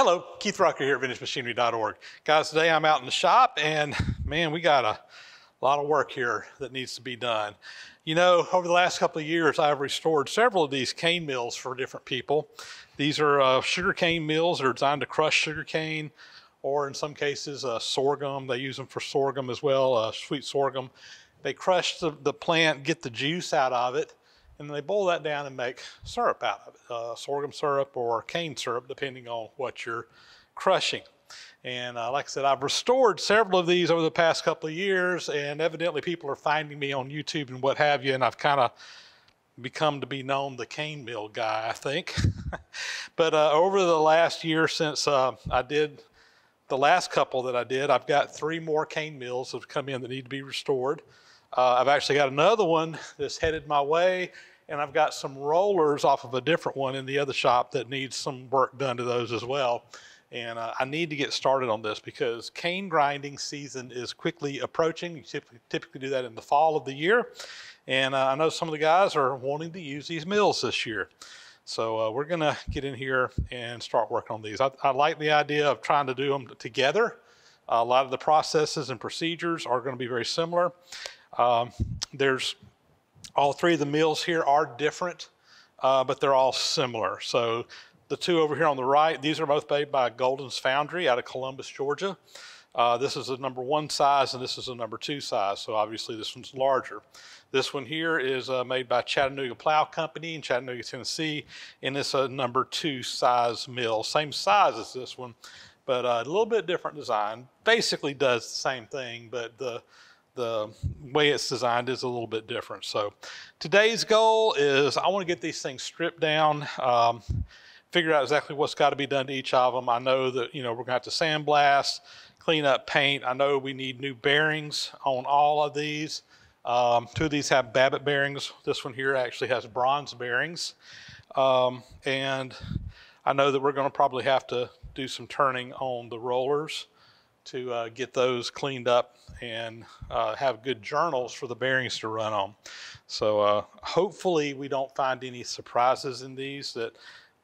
Hello, Keith Rucker here at VintageMachinery.org. Guys, today I'm out in the shop and man, we got a lot of work here that needs to be done. You know, over the last couple of years, I've restored several of these cane mills for different people. These are sugar cane mills that are designed to crush sugar cane, or in some cases, sorghum. They use them for sorghum as well, sweet sorghum. They crush the plant, get the juice out of it, and they boil that down and make syrup out of it, sorghum syrup or cane syrup, depending on what you're crushing. And like I said, I've restored several of these over the past couple of years, and evidently people are finding me on YouTube and what have you, and I've kind of become to be known the cane mill guy, I think. But over the last year since I did the last couple that I did, I've got 3 more cane mills that have come in that need to be restored. I've actually got another one that's headed my way, and I've got some rollers off of a different one in the other shop that needs some work done to those as well. And I need to get started on this because cane grinding season is quickly approaching. You typically do that in the fall of the year. And I know some of the guys are wanting to use these mills this year. So we're gonna get in here and start working on these. I like the idea of trying to do them together. A lot of the processes and procedures are gonna be very similar. There's all 3 of the mills here are different, but they're all similar. So the 2 over here on the right, these are both made by Golden's Foundry out of Columbus, Georgia. This is a number 1 size and this is a number 2 size. So obviously this one's larger. This one here is made by Chattanooga Plow Company in Chattanooga, Tennessee, and it's a number 2 size mill. Same size as this one, but a little bit different design. Basically does the same thing, but the way it's designed is a little bit different. So today's goal is I want to get these things stripped down, figure out exactly what's got to be done to each of them. I know that, you know, we're going to have to sandblast, clean up paint. I know we need new bearings on all of these. 2 of these have Babbitt bearings. This one here actually has bronze bearings. And I know that we're going to probably have to do some turning on the rollers to get those cleaned up and have good journals for the bearings to run on. So hopefully we don't find any surprises in these that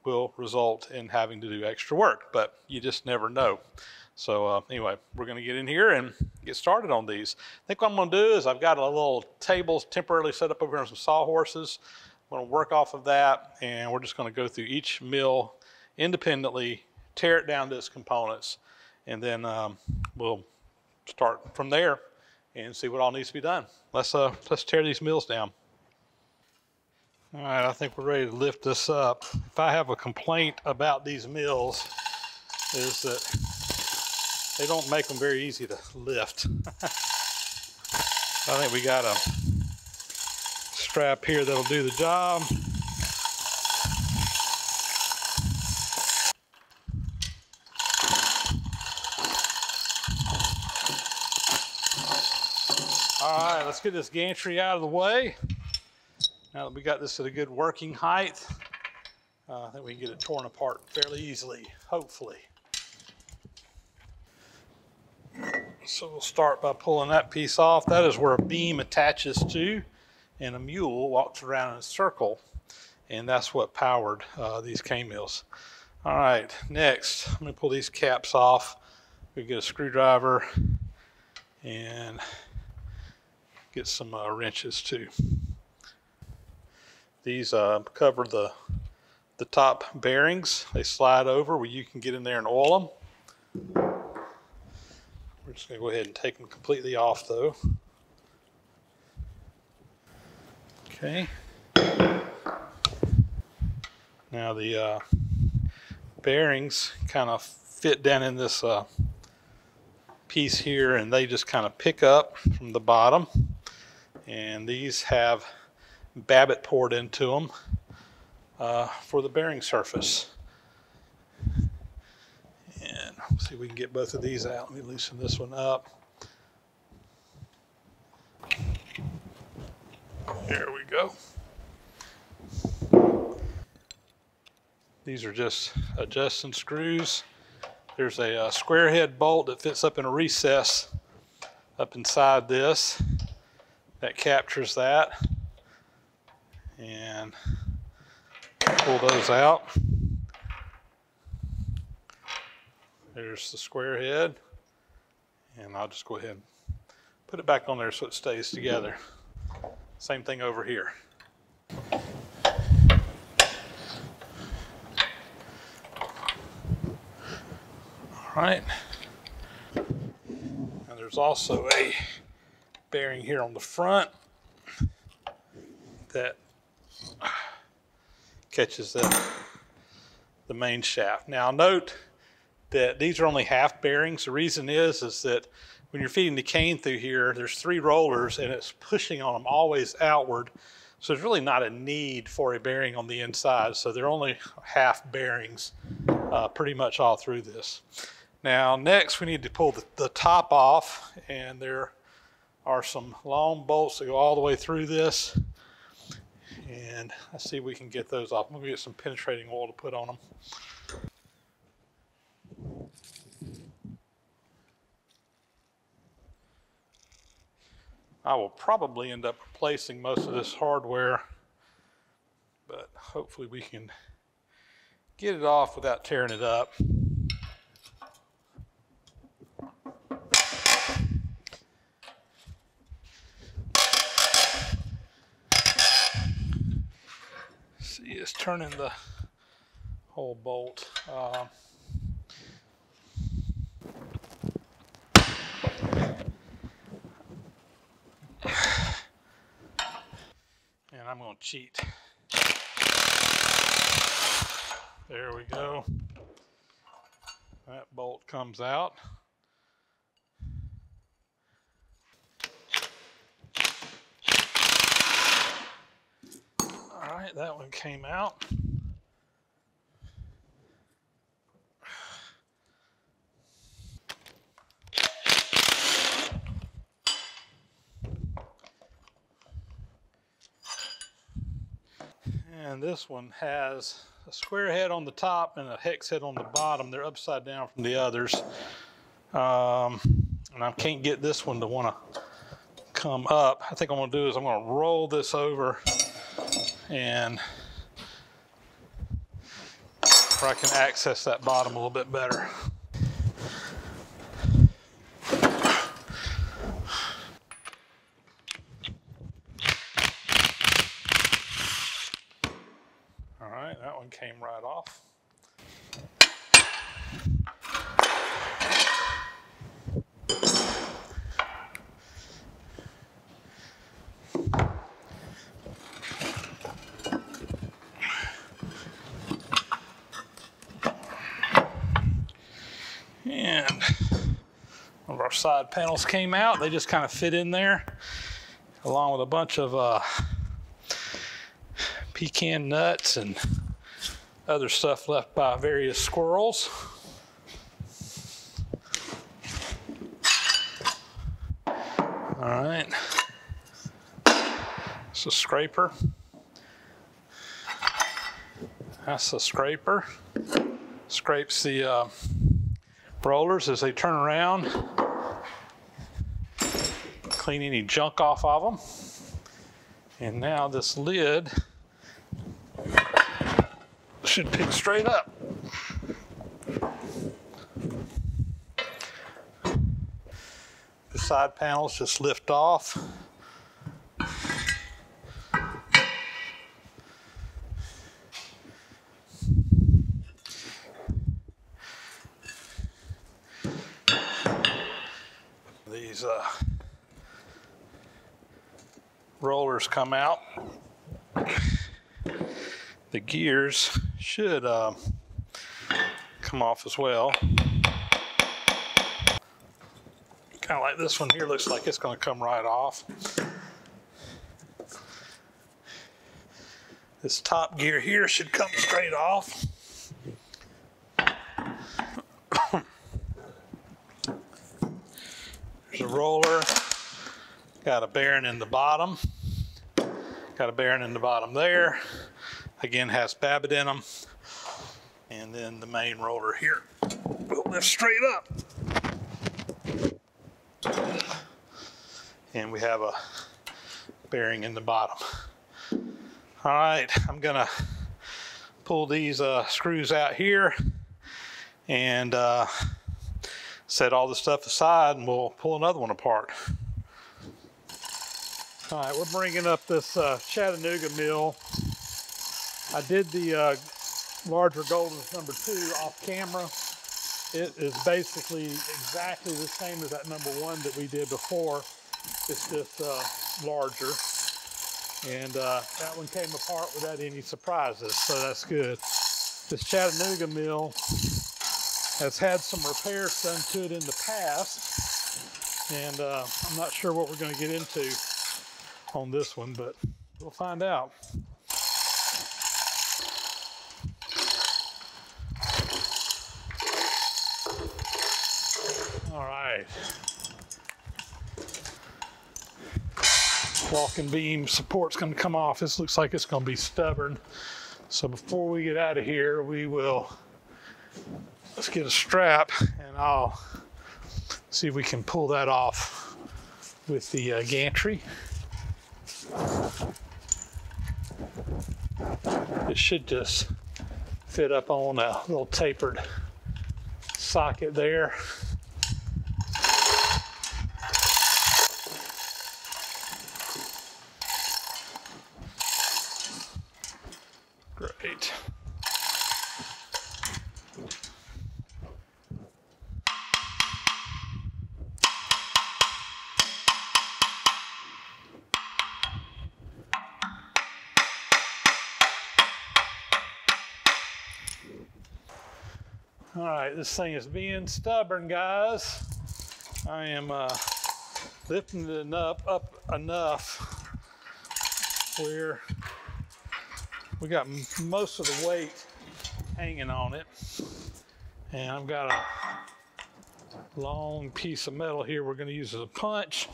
will result in having to do extra work, but you just never know. So anyway, we're gonna get in here and get started on these. I think what I'm gonna do is I've got a little table temporarily set up over here on some sawhorses. I'm gonna work off of that, and we're just gonna go through each mill independently, tear it down to its components, and then we'll start from there and see what all needs to be done. Let's tear these mills down. All right, I think we're ready to lift this up. If I have a complaint about these mills, is that they don't make them very easy to lift. I think we got a strap here that'll do the job. All right, let's get this gantry out of the way. Now that we got this at a good working height, I think we can get it torn apart fairly easily, hopefully. So we'll start by pulling that piece off. That is where a beam attaches to, and a mule walks around in a circle, and that's what powered these cane mills. All right, next, I'm gonna pull these caps off. We get a screwdriver and get some wrenches too. These cover the top bearings. They slide over where you can get in there and oil them. We're just gonna go ahead and take them completely off though. Okay. Now the bearings kind of fit down in this piece here, and they just kind of pick up from the bottom. And these have Babbitt poured into them for the bearing surface. And let's see if we can get both of these out. Let me loosen this one up. There we go. These are just adjusting screws. There's a square head bolt that fits up in a recess up inside this that captures that. And pull those out. There's the square head, and I'll just go ahead and put it back on there so it stays together. Same thing over here. All right. And there's also a bearing here on the front that catches the main shaft. Now note that these are only half bearings. The reason is that when you're feeding the cane through here, there's 3 rollers and it's pushing on them always outward. So there's really not a need for a bearing on the inside. So they're only half bearings pretty much all through this. Now next we need to pull the top off, and there are some long bolts that go all the way through this. And let's see if we can get those off. I'm going to get some penetrating oil to put on them. I will probably end up replacing most of this hardware, but hopefully we can get it off without tearing it up. See, it's turning the whole bolt. And I'm going to cheat. There we go. That bolt comes out. All right, that one came out. And this one has a square head on the top and a hex head on the bottom. They're upside down from the others. And I can't get this one to want to come up. I think what I'm going to do is I'm going to roll this over, and where I can access that bottom a little bit better. All right, that one came right off. And one of our side panels came out. They just kind of fit in there, along with a bunch of pecan nuts and other stuff left by various squirrels. All right, it's a scraper. That's a scraper. Scrapes the rollers as they turn around, clean any junk off of them. And now this lid should pick straight up. The side panels just lift off. These rollers come out. The gears should come off as well. Kind of like this one here, looks like it's going to come right off. This top gear here should come straight off. There's a roller, got a bearing in the bottom, got a bearing in the bottom there. Again, has babbitt in them. And then the main roller here will lift straight up. And we have a bearing in the bottom. All right, I'm gonna pull these screws out here and set all the stuff aside and we'll pull another one apart. All right, we're bringing up this Chattanooga mill. I did the larger Golden's number 2 off camera. It is basically exactly the same as that number 1 that we did before. It's just larger. And that one came apart without any surprises, so that's good. This Chattanooga mill has had some repairs done to it in the past, and I'm not sure what we're going to get into on this one, but we'll find out. All right. Walking beam support's going to come off. This looks like it's going to be stubborn. So before we get out of here, let's get a strap and I'll see if we can pull that off with the gantry. It should just fit up on a little tapered socket there. Great. All right, this thing is being stubborn, guys. I am lifting it up enough where we got most of the weight hanging on it. And I've got a long piece of metal here we're going to use as a punch.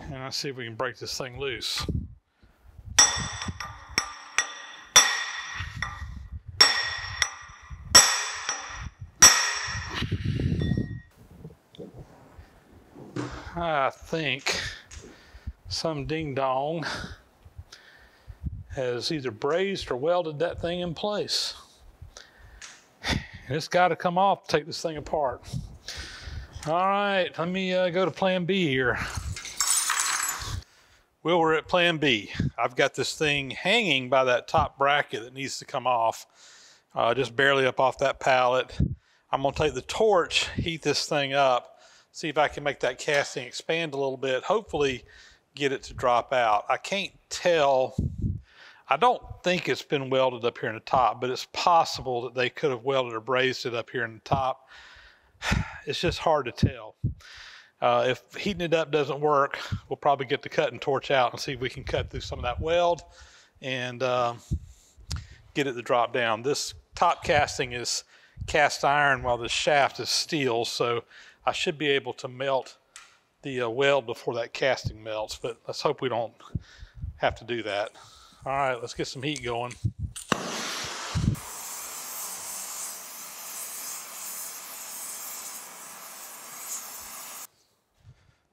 And I'll see if we can break this thing loose. I think some ding-dong has either brazed or welded that thing in place. And it's got to come off to take this thing apart. All right, let me go to plan B here. Well, we're at plan B. I've got this thing hanging by that top bracket that needs to come off, just barely up off that pallet. I'm gonna take the torch, heat this thing up, see if I can make that casting expand a little bit, hopefully get it to drop out. I can't tell. I don't think it's been welded up here in the top, but it's possible that they could have welded or brazed it up here in the top. It's just hard to tell. If heating it up doesn't work, we'll probably get the cutting torch out and see if we can cut through some of that weld and get it to drop down. This top casting is cast iron while this shaft is steel, so I should be able to melt the weld before that casting melts, but let's hope we don't have to do that. All right, let's get some heat going.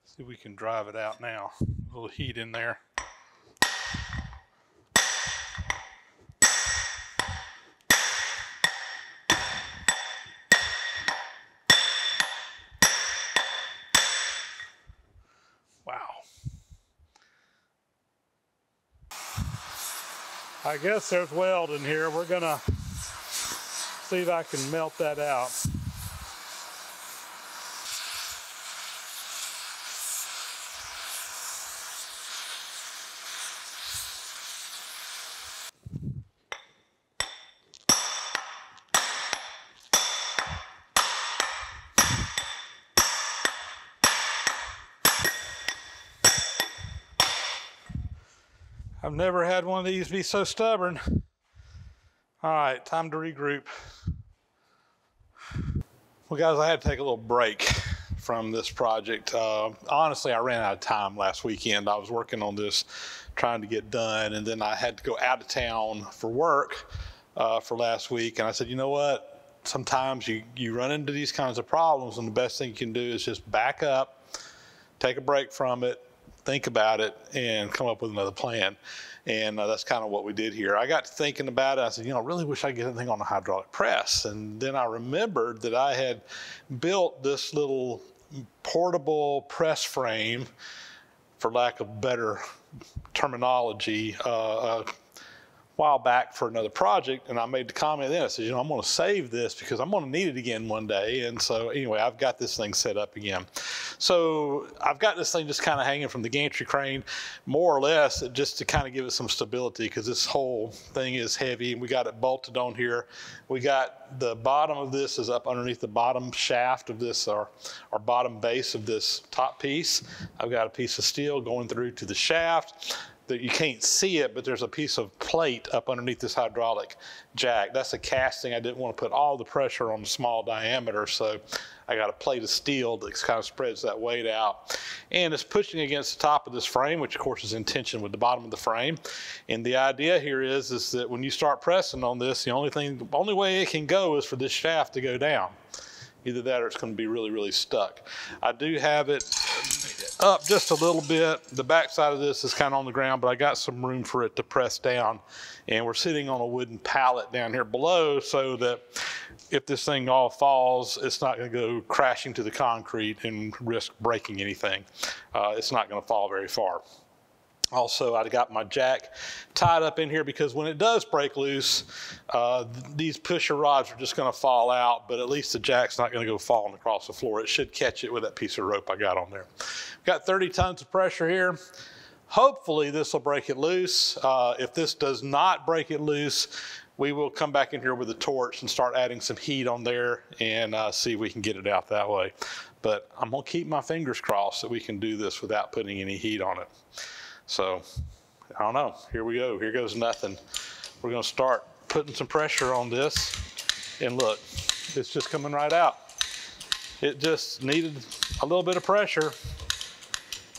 See if we can drive it out now. A little heat in there. Wow. I guess there's weld in here. We're gonna see if I can melt that out. I've never had one of these be so stubborn. All right, time to regroup. Well, guys, I had to take a little break from this project. Honestly, I ran out of time last weekend. I was working on this, trying to get done, and then I had to go out of town for work for last week. And I said, you know what? Sometimes you run into these kinds of problems, and the best thing you can do is just back up, take a break from it, think about it and come up with another plan. And that's kind of what we did here. I got to thinking about it. I said, I really wish I could get anything on a hydraulic press. And then I remembered that I had built this little portable press frame, for lack of better terminology, a while back for another project, and I made the comment then. I said, I'm going to save this because I'm going to need it again one day. And so anyway, I've got this thing set up again. So I've got this thing just kind of hanging from the gantry crane, more or less, just to kind of give it some stability, because this whole thing is heavy, and we got it bolted on here. We got the bottom of this is up underneath the bottom shaft of this, our bottom base of this top piece. I've got a piece of steel going through to the shaft. That you can't see it, but there's a piece of plate up underneath this hydraulic jack. That's a casting. I didn't want to put all the pressure on the small diameter, so I got a plate of steel that kind of spreads that weight out. And it's pushing against the top of this frame, which of course is in tension with the bottom of the frame. And the idea here is that when you start pressing on this, the only way it can go is for this shaft to go down. Either that or it's going to be really, really stuck. I do have it up just a little bit. The back side of this is kind of on the ground, but I got some room for it to press down. And we're sitting on a wooden pallet down here below, so that if this thing all falls, it's not going to go crashing to the concrete and risk breaking anything. It's not going to fall very far. Also, I got my jack tied up in here because when it does break loose, these pusher rods are just going to fall out, but at least the jack's not going to go falling across the floor. It should catch it with that piece of rope I got on there. Got 30 tons of pressure here. Hopefully this will break it loose. If this does not break it loose, we will come back in here with a torch and start adding some heat on there and see if we can get it out that way. But I'm going to keep my fingers crossed that we can do this without putting any heat on it. So, I don't know. Here we go. Here goes nothing. We're going to start putting some pressure on this. And look, it's just coming right out. It just needed a little bit of pressure.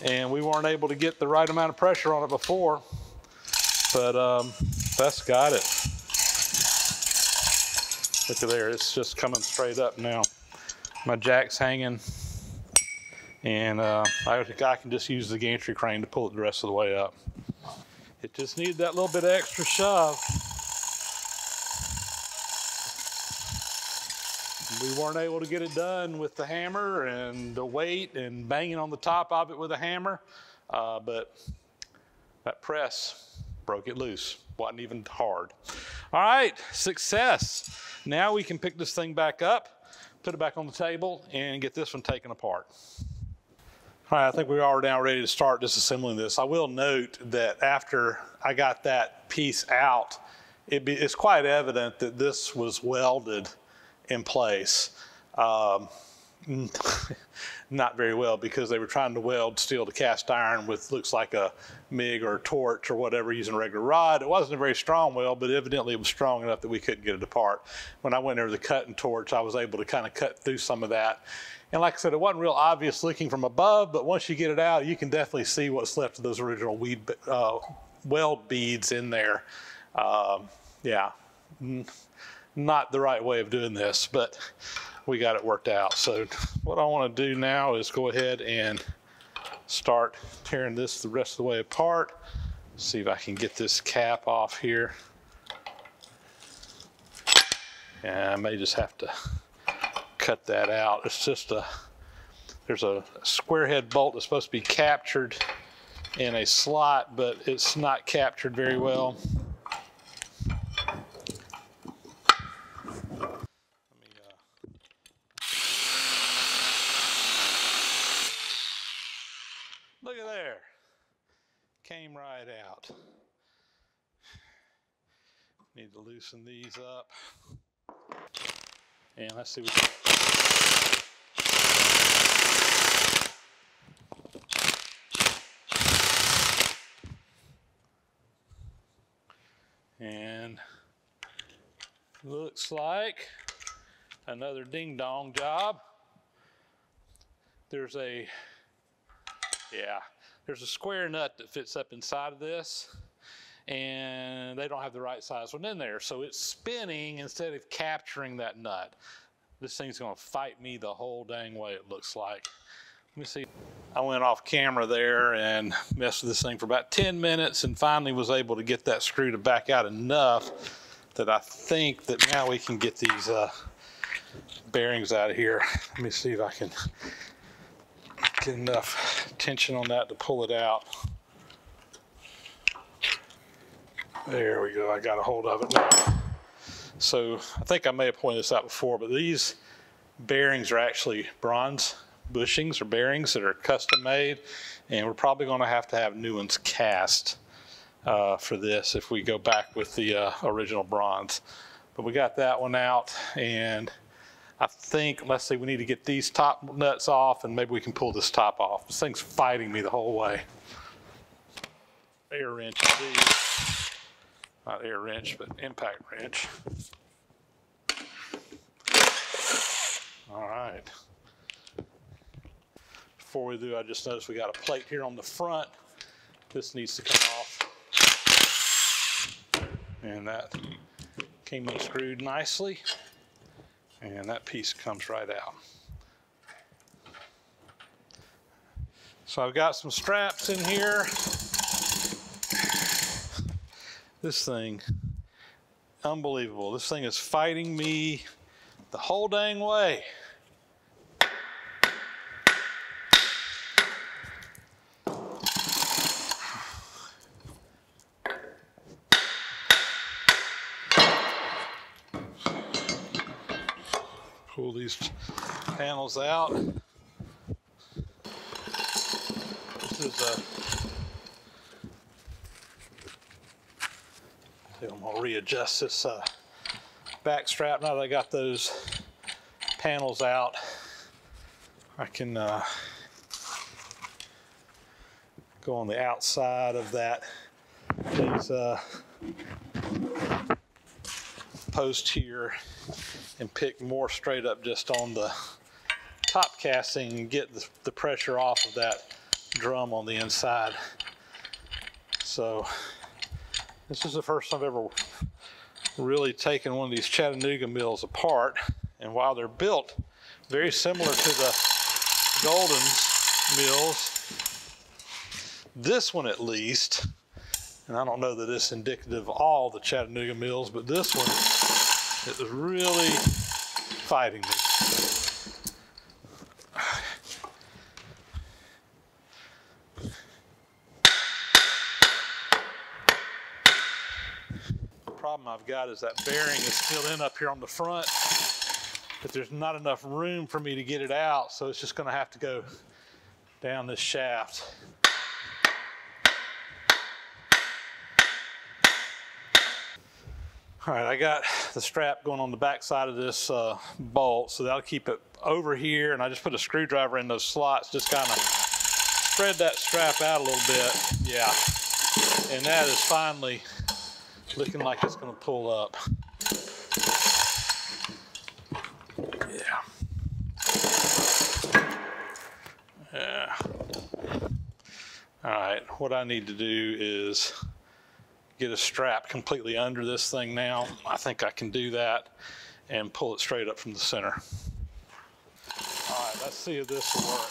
And we weren't able to get the right amount of pressure on it before. But that's got it. Look at there. It's just coming straight up now. My jack's hanging. And I can just use the gantry crane to pull it the rest of the way up. It just needed that little bit of extra shove. We weren't able to get it done with the hammer and the weight and banging on the top of it with a hammer, but that press broke it loose. Wasn't even hard. All right, success. Now we can pick this thing back up, put it back on the table, and get this one taken apart. All right, I think we are now ready to start disassembling this. I will note that after I got that piece out, it's quite evident that this was welded in place. Not very well, because they were trying to weld steel to cast iron with looks like a MIG or a torch or whatever using a regular rod. It wasn't a very strong weld, but evidently it was strong enough that we couldn't get it apart. When I went there with the cutting torch, I was able to kind of cut through some of that. And like I said, it wasn't real obvious looking from above, but once you get it out, you can definitely see what's left of those original weld beads in there. Yeah, not the right way of doing this, but we got it worked out. So what I want to do now is go ahead and start tearing this the rest of the way apart. See if I can get this cap off here. And I may just have to cut that out. It's just there's a square head bolt that's supposed to be captured in a slot, but it's not captured very well. Look at there. Came right out. Need to loosen these up. And let's see what and looks like another ding-dong job. There's a square nut that fits up inside of this, and they don't have the right size one in there, so it's spinning instead of capturing that nut. This thing's going to fight me the whole dang way, it looks like. Let me see. I went off camera there and messed with this thing for about 10 minutes and finally was able to get that screw to back out enough that I think that now we can get these bearings out of here. Let me see if I can get enough tension on that to pull it out. There we go, I got a hold of it now. So I think I may have pointed this out before, but these bearings are actually bronze bushings or bearings that are custom made, and we're probably going to have new ones cast for this if we go back with the original bronze. But we got that one out, and I think, let's see, we need to get these top nuts off, and maybe we can pull this top off. This thing's fighting me the whole way. Air wrench, these. Not air wrench, but impact wrench. All right. Before we do, I just noticed we got a plate here on the front. This needs to come off. And that came unscrewed nicely. And that piece comes right out. So I've got some straps in here. This thing, unbelievable. This thing is fighting me the whole dang way. Pull these panels out. This is I'm gonna readjust this back strap. Now that I got those panels out, I can go on the outside of that. These post here and pick more straight up just on the top casting and get the pressure off of that drum on the inside. So this is the first time I've ever really taken one of these Chattanooga mills apart, and while they're built very similar to the Golden's mills, this one at least, and I don't know that it's indicative of all the Chattanooga mills, but this one, it was really fighting me. The problem I've got is that bearing is still in up here on the front, but there's not enough room for me to get it out, so it's just going to have to go down this shaft. All right, I got the strap going on the back side of this bolt, so that'll keep it over here, and I just put a screwdriver in those slots, just kind of spread that strap out a little bit. Yeah, and that is finally looking like it's going to pull up. Yeah. Yeah. All right, what I need to do is get a strap completely under this thing now. I think I can do that and pull it straight up from the center. All right, let's see if this will work.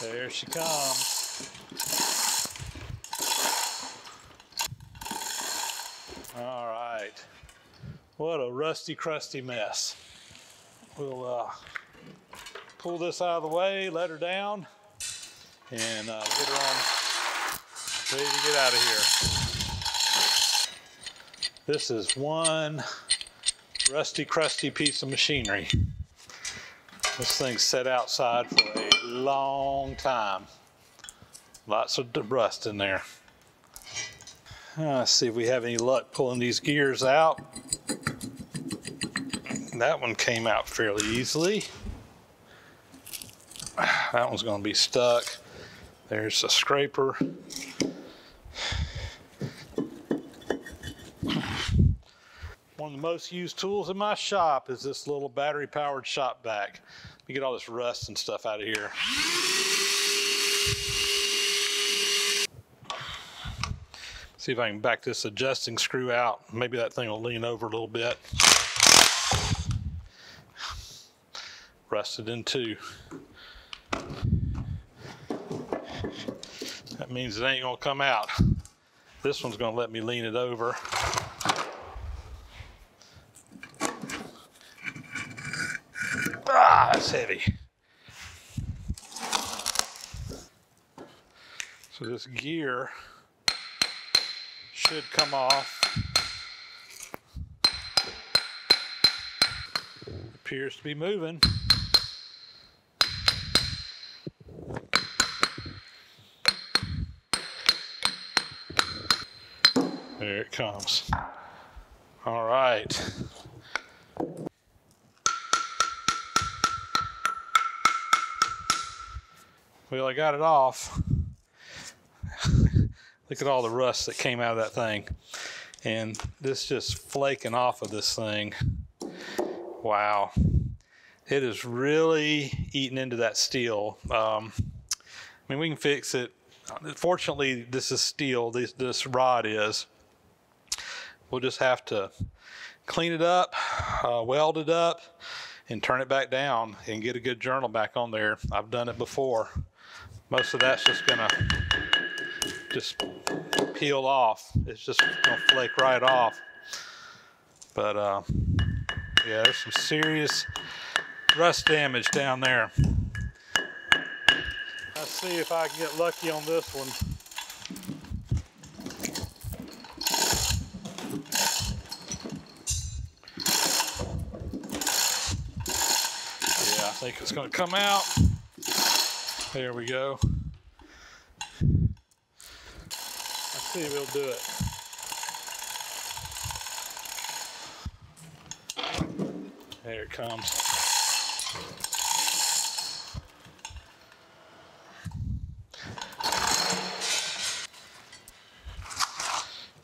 Yeah. There she comes. All right. What a rusty, crusty mess. We'll pull this out of the way, let her down, and get her on, ready to get out of here. This is one rusty, crusty piece of machinery. This thing's set outside for a long time. Lots of rust in there. Let's see if we have any luck pulling these gears out. That one came out fairly easily. That one's going to be stuck. There's a scraper. One of the most used tools in my shop is this little battery powered shop vac. Let me get all this rust and stuff out of here. See if I can back this adjusting screw out. Maybe that thing will lean over a little bit. rusted in two. That means it ain't gonna come out. This one's gonna let me lean it over. Ah, that's heavy. So this gear should come off. Appears to be moving. There it comes. All right. Well, I got it off. Look at all the rust that came out of that thing. And this just flaking off of this thing. Wow. It is really eating into that steel. I mean, we can fix it. Fortunately, this is steel, this rod is. We'll just have to clean it up, weld it up, and turn it back down and get a good journal back on there. I've done it before. Most of that's just gonna peel off. It's just gonna flake right off. But yeah, there's some serious rust damage down there. Let's see if I can get lucky on this one. Yeah, I think it's gonna come out. There we go. Let's see if it'll do it. There it comes.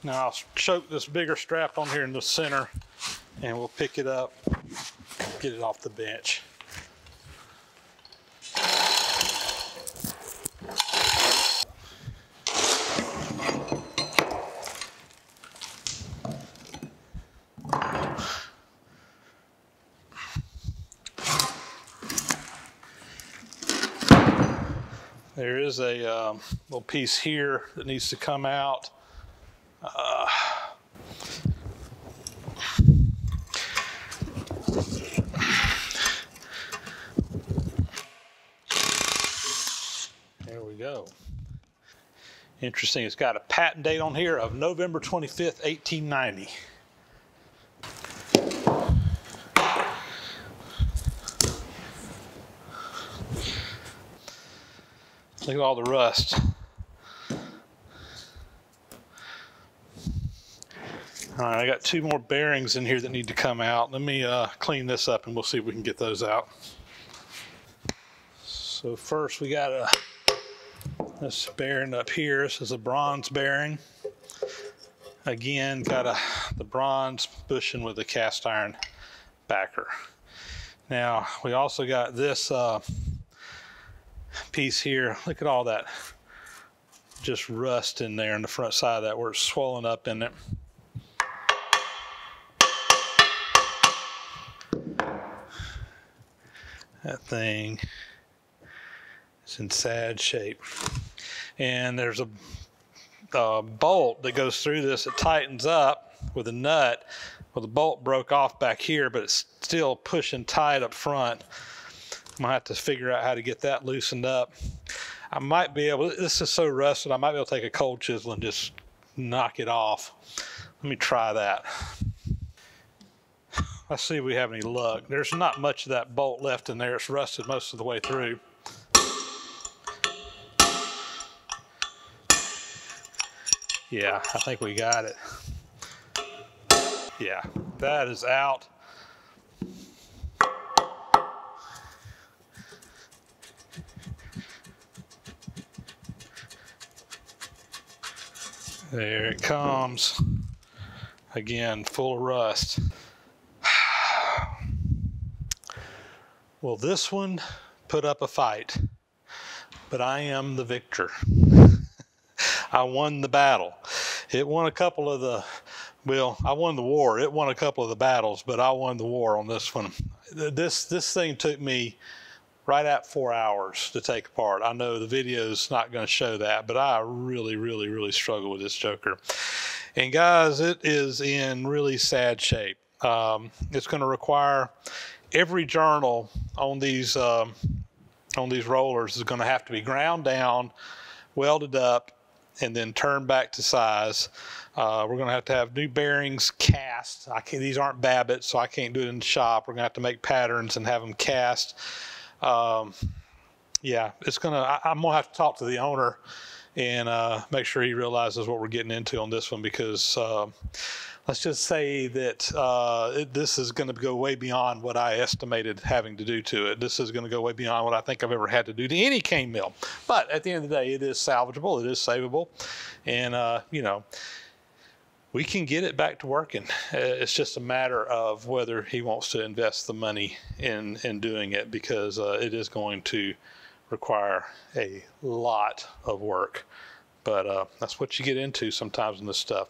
Now I'll choke this bigger strap on here in the center and we'll pick it up, get it off the bench. There is a little piece here that needs to come out. There we go. Interesting, it's got a patent date on here of November 25th, 1890. Look at all the rust. All right, I got two more bearings in here that need to come out. Let me clean this up and we'll see if we can get those out. So first we got this bearing up here. This is a bronze bearing. Again, got the bronze bushing with a cast iron backer. Now we also got this piece here. Look at all that just rust in there in the front side of that where it's swollen up in it. That thing is in sad shape. And there's a bolt that goes through this. It tightens up with a nut. Well, the bolt broke off back here, but it's still pushing tight up front. I'm gonna have to figure out how to get that loosened up. I might be able, this is so rusted, I might be able to take a cold chisel and just knock it off. Let me try that. Let's see if we have any luck. There's not much of that bolt left in there. It's rusted most of the way through. Yeah, I think we got it. Yeah, that is out. There it comes. Again, full of rust. Well, this one put up a fight, but I am the victor. I won the battle. It won a couple of the Well, I won the war. It won a couple of the battles, but I won the war on this one. This thing took me right at 4 hours to take apart. I know the video's not going to show that, but I really struggle with this joker. And guys, it is in really sad shape. It's going to require every journal on these rollers is going to have to be ground down, welded up, and then turned back to size. We're going to have new bearings cast. These aren't Babbitt, so I can't do it in the shop. We're going to have to make patterns and have them cast. Yeah, I'm going to have to talk to the owner and make sure he realizes what we're getting into on this one, because let's just say that this is going to go way beyond what I estimated having to do to it. This is going to go way beyond what I think I've ever had to do to any cane mill. But at the end of the day, it is salvageable, it is savable, and you know, we can get it back to working. It's just a matter of whether he wants to invest the money in doing it, because it is going to require a lot of work. But that's what you get into sometimes in this stuff.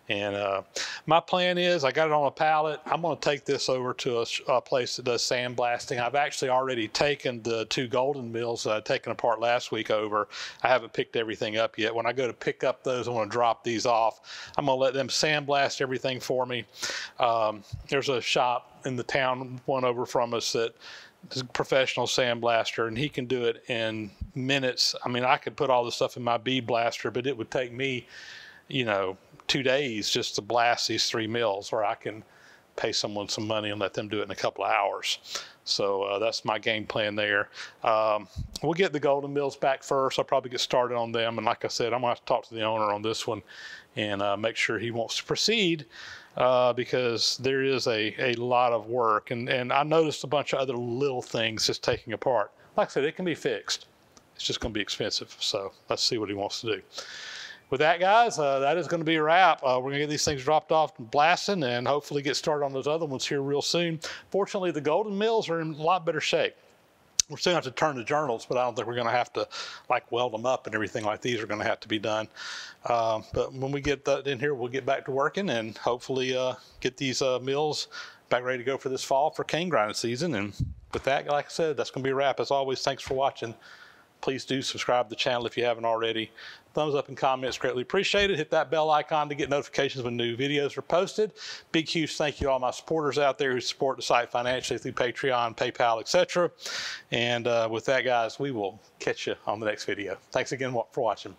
And my plan is, I got it on a pallet. I'm going to take this over to a place that does sandblasting. I've actually already taken the 2 golden mills that I'd taken apart last week over. I haven't picked everything up yet. When I go to pick up those, I want to drop these off. I'm going to let them sandblast everything for me. There's a shop in the town, one over from us, that is a professional sandblaster, and he can do it in minutes. I mean, I could put all this stuff in my bead blaster, but it would take me, you know, 2 days just to blast these 3 mills, where I can pay someone some money and let them do it in a couple of hours. So that's my game plan there. We'll get the golden mills back first. I'll probably get started on them. And like I said, I'm going to have to talk to the owner on this one and make sure he wants to proceed, because there is a lot of work. And I noticed a bunch of other little things just taking apart. Like I said, it can be fixed. It's just going to be expensive. So let's see what he wants to do. With that, guys, that is going to be a wrap. We're going to get these things dropped off and blasting, and hopefully get started on those other ones here real soon. Fortunately, the golden mills are in a lot better shape. We're still going to have to turn the journals, but I don't think we're going to have to like weld them up, and everything like these are going to have to be done. But when we get that in here, we'll get back to working and hopefully get these mills back ready to go for this fall for cane grinding season. And with that, like I said, that's going to be a wrap. As always, thanks for watching. Please do subscribe to the channel if you haven't already. Thumbs up and comments greatly appreciated. Hit that bell icon to get notifications when new videos are posted. Big, huge thank you to all my supporters out there who support the site financially through Patreon, PayPal, etc. And with that, guys, we will catch you on the next video. Thanks again for watching.